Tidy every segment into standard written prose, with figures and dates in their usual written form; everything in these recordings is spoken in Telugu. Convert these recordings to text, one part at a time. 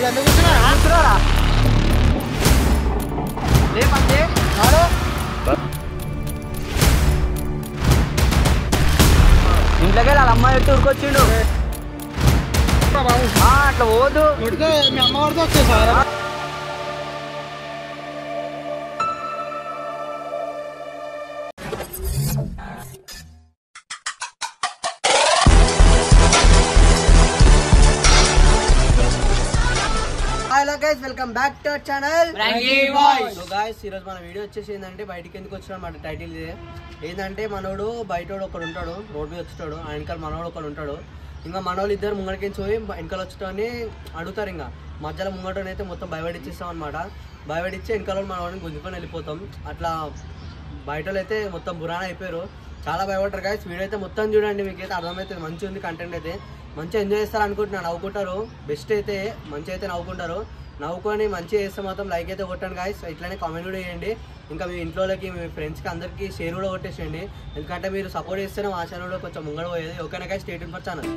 ఇంట్లోకి వెళ్ళి వాళ్ళ అమ్మాయి పెట్టి ఉరికొచ్చిండు. అట్లా పోదు, మీ అమ్మవారితో వచ్చేసారా? Hello guys, welcome back to our channel Frankie boys. So guys, ఈ రోజు మన వీడియో వచ్చేసి ఏంటంటే బయటికి ఎందుకు వచ్చినా మన టైటిల్ ఇదే. ఏంటంటే మనోడు బయటోడు ఒకడు ఉంటాడు, రోడ్ మీద వచ్చేటాడు, ఆ వెనకాల మనోడు ఒకడు ఉంటాడు. ఇంకా మనోళ్ళు ఇద్దరు ముంగడికి పోయి వెనకాల వచ్చేటని అడుగుతారు. ఇంకా మధ్యలో ముంగటని అయితే మొత్తం భయపడిచ్చేస్తాం అనమాట. భయపడిచ్చి వెనకాల మనోడిని గుంజుకొని వెళ్ళిపోతాం. అట్లా బయటలో అయితే మొత్తం బురాన అయిపోయారు, చాలా భయపడతారు గైస్. వీడియో అయితే మొత్తం చూడండి, మీకైతే అర్థమవుతుంది. మంచిగా ఉంది కంటెంట్ అయితే, మంచిగా ఎంజాయ్ చేస్తారు అనుకుంటున్నాను. నవ్వుకుంటారు, బెస్ట్ అయితే మంచిగా అయితే నవ్వుకుంటారు. నవ్వుకొని మంచిగా చేస్తే మాత్రం లైక్ అయితే కొట్టండి గాయస్. ఇట్లానే కామెంట్ కూడా చేయండి. ఇంకా మీ ఇంట్లోకి, మీ ఫ్రెండ్స్కి అందరికీ షేర్ కూడా కొట్టేసేయండి. ఎందుకంటే మీరు సపోర్ట్ చేస్తేనే మా ఛానల్ కూడా కొంచెం ముంగడ పోయేది. ఓకేనా guys, stay tune for channel.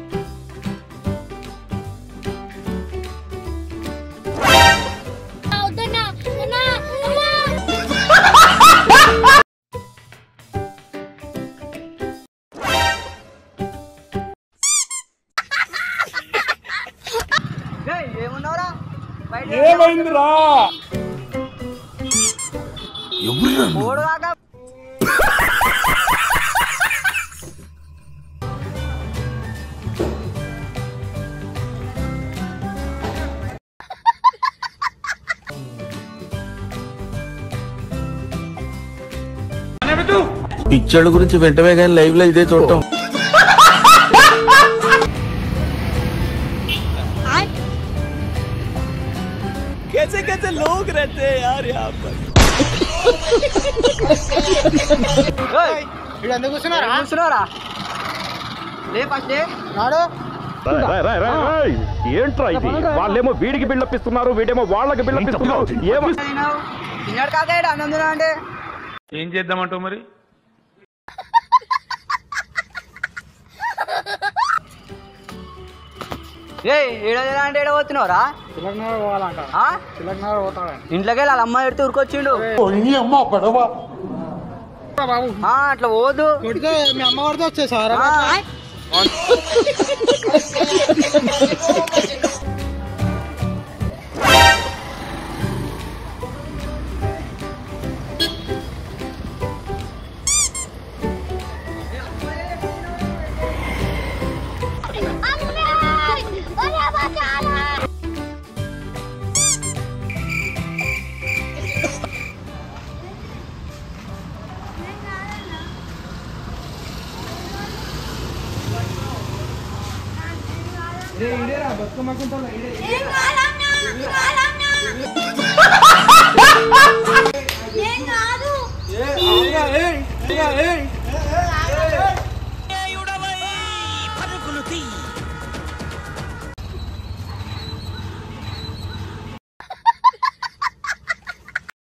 ఏమున్నావురా? ఏమైందిరా? పిక్చర్ల గురించి వెంటనే కానీ లైవ్ లో ఇదే చూడటం. कैसे कैसे लोग रहते हैं यार यहाँ पर. ఏంట్రా ఇది? వాళ్ళేమో వీడికి బిల్డప్ ఇస్తున్నారు, వీడేమో వాళ్ళకి బిల్డప్ ఇస్తున్నారు. అంటే ఏం చేద్దామంటావు మరి? అంటే ఏడబోతున్నావురా? ఇంట్లోకి వెళ్ళి వాళ్ళ అమ్మాయి పెడితే ఉరికొచ్చిండు. అట్లా పోదు, మీ అమ్మవారితో వచ్చేసారా? పరుగులు తీ